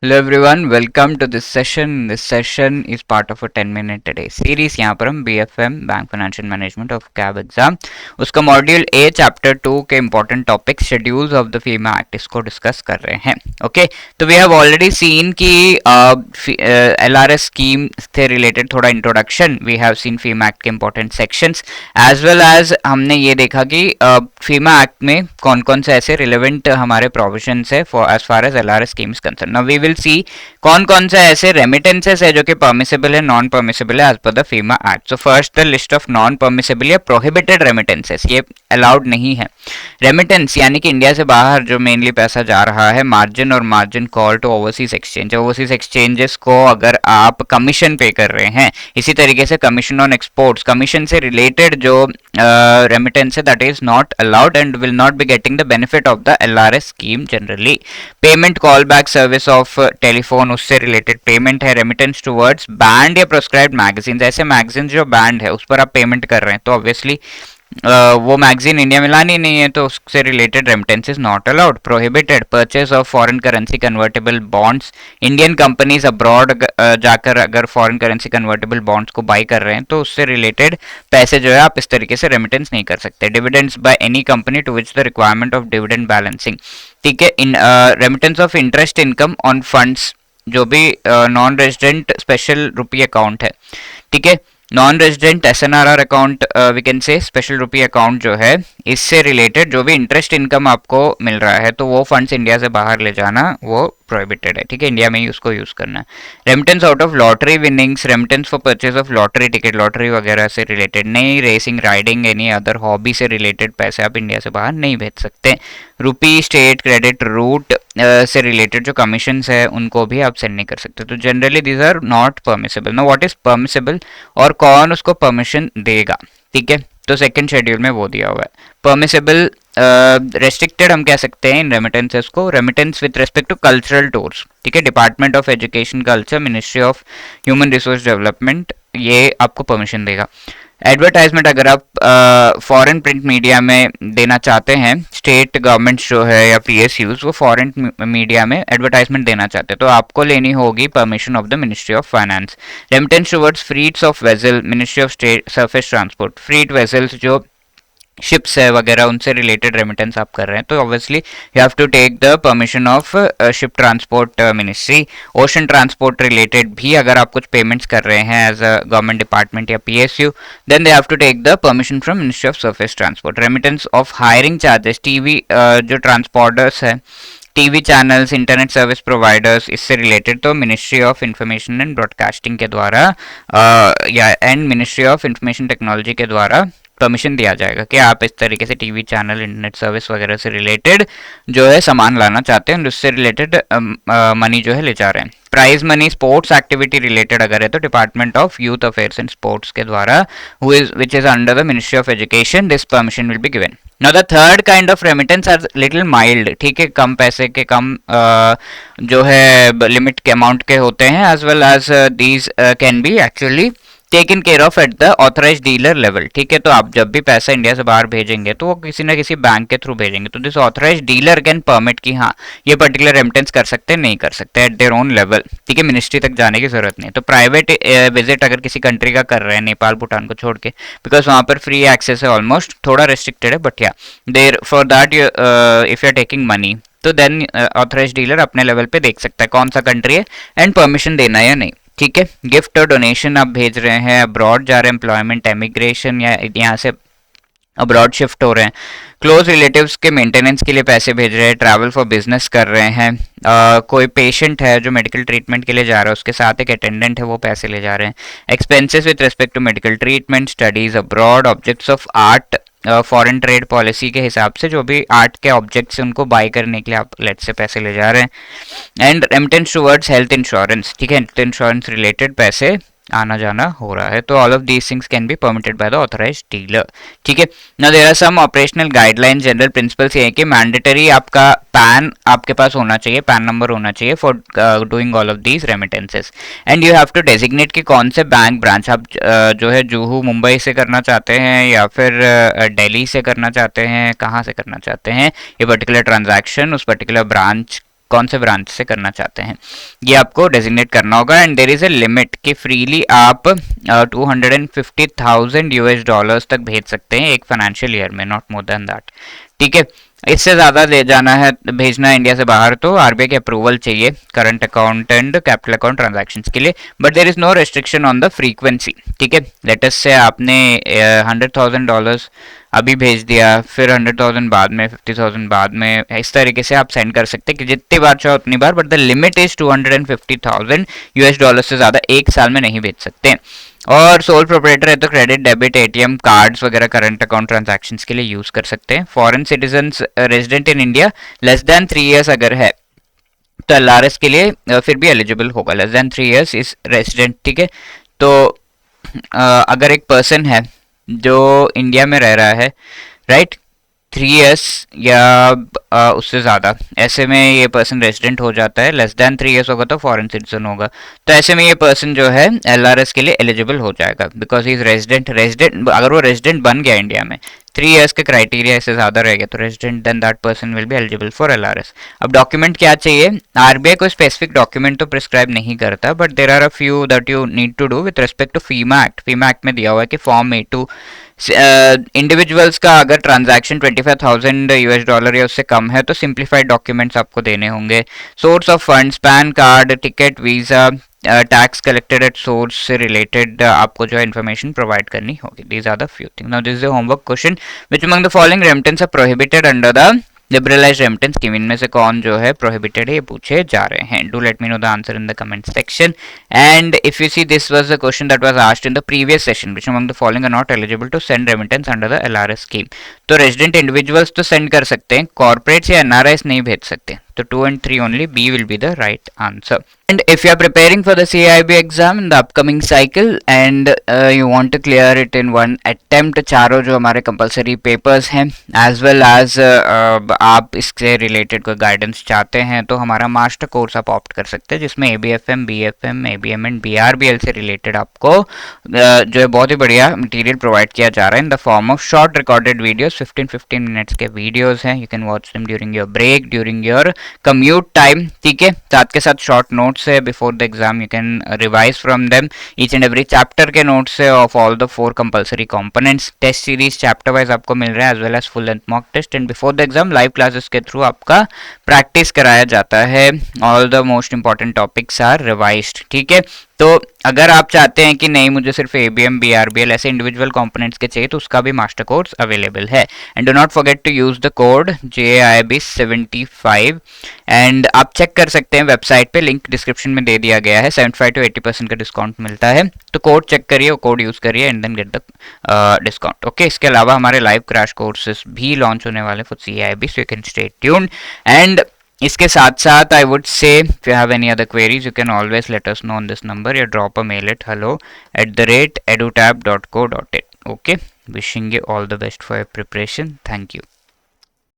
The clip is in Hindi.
Hello everyone, welcome to this session. This session is part of a 10-minute a day series. यहाँ पर हम BFM bank financial management of कैब एग्जाम उसका मॉड्यूल ए चैप्टर 2 के important topic schedules of the FEMA act इसको डिस्कस कर रहे हैं. ओके, तो वी हैव ऑलरेडी सीन कि LRS स्कीम से रिलेटेड थोड़ा introduction. We have seen FEMA act के important sections as well as हमने ये देखा कि फीमा एक्ट में कौन कौन से ऐसे रिलेवेंट हमारे प्रोविजंस है for as far as LRS scheme is concern. Now we will see कौन कौन से ऐसे रेमिटेंसेस है जो कि परमिसेबल है, नॉन परमिसेबल है as per the FEMA act. So first the list of non permissible या प्रोहिबिटेड रेमिटेंसेस, ये अलाउड नहीं है. रेमिटेंस यानी कि इंडिया से बाहर जो मेनली पैसा जा रहा है, मार्जिन और margin call to overseas exchange. Overseas exchanges को अगर आप कमीशन पे कर रहे हैं, इसी तरीके से कमीशन ऑन एक्सपोर्ट्स, कमीशन से रिलेटेड जो रेमिटेंस है that is not allowed and will not be getting the benefit of the LRS scheme generally. Payment call back service of telephone, उससे रिलेटेड पेमेंट है. रेमिटेंस टुवर्ड्स बैंड या प्रोस्क्राइब्ड मैगजीन, ऐसे मैगजीन जो बैंड है उस पर आप पेमेंट कर रहे हैं तो ऑब्वियसली वो मैगजीन इंडिया में लानी नहीं है तो उससे related remittances not allowed. Prohibited purchase of foreign currency convertible bonds, Indian companies abroad जाकर अगर फॉरेन करेंसी कन्वर्टेबल बॉन्ड्स को बाई कर रहे हैं तो उससे रिलेटेड पैसे जो है आप इस तरीके से रेमिटेंस नहीं कर सकते. Dividends by any company to which the requirement of dividend balancing, ठीक है. In remittance of interest income on funds, जो भी non resident special rupee account है, ठीक है, non resident SNRR account, we can say special rupee account जो है, इससे रिलेटेड जो भी इंटरेस्ट इनकम आपको मिल रहा है तो वो फंड्स इंडिया से बाहर ले जाना वो प्रोहिबिटेड है, ठीक है. इंडिया में ही उसको यूज करना है. Remittance out of lottery winnings, remittance for purchase of lottery ticket, lottery वगैरह से रिलेटेड नहीं. Racing, riding, any other hobby से रिलेटेड पैसे आप इंडिया से बाहर नहीं भेज सकते. रुपी स्टेट क्रेडिट रूट से रिलेटेड जो कमीशंस है उनको भी आप सेंड नहीं कर सकते. तो generally these are not permissible. No what is permissible और कौन उसको परमिशन देगा, ठीक है. तो सेकंड शेड्यूल में वो दिया हुआ है. परमिसेबल रेस्ट्रिक्टेड हम कह सकते हैं इन रेमिटेंसेस को. Remittance with respect to cultural tours, ठीक है, department of education culture, ministry of human resource development, ये आपको परमिशन देगा. एडवर्टाइजमेंट अगर आप फॉरेन प्रिंट मीडिया में देना चाहते हैं, स्टेट गवर्नमेंट जो है या PSUs वो फॉरेन मीडिया में एडवर्टाइजमेंट देना चाहते हैं तो आपको लेनी होगी permission of the ministry of finance. Remittance towards freights of vessel, ministry of state surface transport. Freight vessels जो शिप्स है वगैरह उनसे रिलेटेड रेमिटेंस आप कर रहे हैं तो obviously you have to take the permission of ship transport ministry. Ocean transport related भी अगर आप कुछ पेमेंट्स कर रहे हैं एज अ गवर्नमेंट डिपार्टमेंट या PSU then they have to take the permission from ministry of surface transport. Remittance of hiring charges, TV जो ट्रांसपोर्टर्स है, TV channels, internet service providers, इससे रिलेटेड तो ministry of information and broadcasting के द्वारा या एंड मिनिस्ट्री ऑफ इंफॉर्मेशन टेक्नोलॉजी के द्वारा परमिशन दिया जाएगा कि आप इस तरीके से टीवी चैनल, इंटरनेट सर्विस वगैरह से रिलेटेड जो है सामान लाना चाहते हैं, उससे रिलेटेड मनी जो है ले जा रहे हैं. Prize money sports activity related अगर है तो department of youth affairs and sports के द्वारा which is under the ministry of education, this permission will be given. Now the third kind of remittance are little mild, ठीक है, कम पैसे के, कम जो है लिमिट के अमाउंट के होते हैं as well as these can be actually taken care of at the authorise dealer level, ठीक है. तो आप जब भी पैसा इंडिया से बाहर भेजेंगे तो वो किसी ना किसी बैंक के थ्रू भेजेंगे तो this authorise dealer can permit कि हाँ ये पर्टिकुलर रेमिटेंस कर सकते हैं, नहीं कर सकते एट देयर ओन लेवल, ठीक है. मिनिस्ट्री तक जाने की जरूरत नहीं. तो प्राइवेट विजिट अगर किसी कंट्री का कर रहे हैं, नेपाल भूटान को छोड़ के, बिकॉज वहाँ पर फ्री एक्सेस है, ऑलमोस्ट थोड़ा रेस्ट्रिक्टेड है, बट या there for that if you are taking money तो देन ऑथराइज डीलर अपने लेवल पे देख सकता है कौन सा कंट्री है एंड परमिशन देना है या नहीं, ठीक है. गिफ्ट और डोनेशन आप भेज रहे हैं, अब्रॉड जा रहे हैं, एम्प्लॉयमेंट, एमिग्रेशन या यहाँ से अब्रॉड शिफ्ट हो रहे हैं, क्लोज रिलेटिव्स के मेंटेनेंस के लिए पैसे भेज रहे हैं, ट्रैवल फॉर बिजनेस कर रहे हैं, कोई पेशेंट है जो मेडिकल ट्रीटमेंट के लिए जा रहा है उसके साथ एक अटेंडेंट है वो पैसे ले जा रहे हैं. Expenses with respect to medical treatment, studies abroad, objects of art, foreign trade policy के हिसाब से जो भी आर्ट के ऑब्जेक्ट्स उनको बाई करने के लिए आप लेट से पैसे ले जा रहे हैं. And remittance towards health insurance, ठीक है, हेल्थ इंश्योरेंस रिलेटेड पैसे आना जाना हो रहा है तो all of these things can be permitted by the authorised dealer, ठीक है. Now there are some operational guidelines, general principles ये है कि मैंडेटरी आपका पैन आपके पास होना चाहिए, पैन नंबर होना चाहिए for doing all of these remittances. And you have to designate कि कौन से बैंक ब्रांच आप जो है जुहू मुंबई से करना चाहते हैं या फिर दिल्ली से करना चाहते हैं, कहाँ से करना चाहते हैं ये पर्टिकुलर ट्रांजैक्शन, उस पर्टिकुलर ब्रांच कौन से ब्रांच से करना चाहते हैं, ये आपको डेजिग्नेट करना होगा। And there is a limit कि फ्रीली आप 250,000 यूएस डॉलर्स तक भेज सकते हैं एक फाइनेंशियल ईयर में, नॉट मोर देन दैट। ठीक है, इससे ज्यादा ले जाना है, भेजना है इंडिया से बाहर, तो आरबीआई की अप्रूवल चाहिए current account and capital account transactions के लिए। But there is no restriction on the frequency. ठीक है, लेटस से आपने $100,000 अभी भेज दिया, फिर 100,000 बाद में, 50,000 बाद में, इस तरीके से आप सेंड कर सकते हैं कि जितनी बार चाहो उतनी बार, but the limit is 250,000 US dollar से ज्यादा एक साल में नहीं भेज सकते। और सोल प्रोपरेटर है तो क्रेडिट, डेबिट, एटीएम कार्ड्स वगैरह करंट अकाउंट ट्रांजैक्शंस के लिए यूज कर सकते हैं। Foreign citizens resident in India less than 3 years अगर है तो एलआरएस के लिए फिर भी एलिजिबल होगा, less than 3 years is resident. ठीक है, तो अगर एक पर्सन है जो इंडिया में रह रहा है, राइट, 3 इयर्स या उससे ज़्यादा, ऐसे में ये पर्सन रेजिडेंट हो जाता है। लेस देन 3 इयर्स होगा तो फॉरेन सिटीजन होगा, तो ऐसे में ये पर्सन जो है एलआरएस के लिए एलिजिबल हो जाएगा, बिकॉज ही इज रेजिडेंट। अगर वो रेजिडेंट बन गया इंडिया में, 3 इयर्स के क्राइटेरिया इससे ज़्यादा रहेगा तो resident, then that person will be eligible for LRS. अब डॉक्यूमेंट क्या चाहिए, आरबीआई कोई स्पेसिफिक डॉक्यूमेंट तो प्रिस्क्राइब नहीं करता, but there are a few that you need to do with respect to FEMA act. FEMA act में दिया हुआ है कि फॉर्म A2 इंडिविजुअल्स का अगर ट्रांजैक्शन 25,000 यूएस डॉलर या उससे कम है तो सिंप्लीफाइड डॉक्यूमेंट्स आपको देने होंगे। Source of funds, PAN card, ticket, visa, tax collected at source से रिलेटेड आपको जो इन्फॉर्मेशन प्रोवाइड करनी होगी। These are the few things. Now this is the homework question, which among the following remittance are prohibited under the liberalised remittance scheme. इनमें से कौन जो है प्रोहिबिटेड है, ये पूछे जा रहे हैं। Do let me know the answer in the comment section. And if you see, this was the question that was asked in the previous session, which among the following are not eligible to send remittance under the LRS scheme. तो रेजिडेंट इंडिविजुअल्स तो सेंड कर सकते हैं, कॉर्पोरेट्स या एनआरआईस नहीं भेज सकते। तो 2 and 3 only, B will be the right answer. And if you are preparing for the CIB exam in the upcoming cycle and you want to clear it in one attempt, चारों जो हमारे compulsory papers हैं, as well as आप इससे related कोई guidance चाहते हैं तो हमारा master course आप opt कर सकते हैं, जिसमें ABFM, BFM, ABM and BRBL से related आपको जो है बहुत ही बढ़िया material provide किया जा रहा है in the form of short recorded videos। 15-15 minutes के videos हैं, you can watch them during your break, during your commute time. ठीक है, साथ के साथ शॉर्ट नोट्स है before the exam, you can revise from them each and every chapter के नोट्स है of all the 4 compulsory components. Test series chapter wise आपको मिल रहा है, as well as full length mock test. And before the exam live classes के थ्रू आपका प्रैक्टिस कराया जाता है। All the most important topics are revised. ठीक है, तो अगर आप चाहते हैं कि नहीं मुझे सिर्फ ABM, BRBL ऐसे इंडिविजुअल कंपोनेंट्स के चाहिए, तो उसका भी मास्टर कोर्स अवेलेबल है। And do not forget to use the code JIB75। And आप चेक कर सकते हैं वेबसाइट पे, लिंक डिस्क्रिप्शन में दे दिया गया है। 75 to 80% का डिस्काउंट मिलता है, तो कोड चेक करिए, वो कोड यूज करिए and then get the discount. Okay, इसके अलावा हमारे लाइव क्रैश कोर्सेज भी लॉन्च होने वाले for CIB, so you can stay tuned. And इसके साथ साथ I would say if you have any other queries you can always let us know on this number or drop a mail at hello@edutab.co.in. Okay, wishing you all the best for your preparation. Thank you.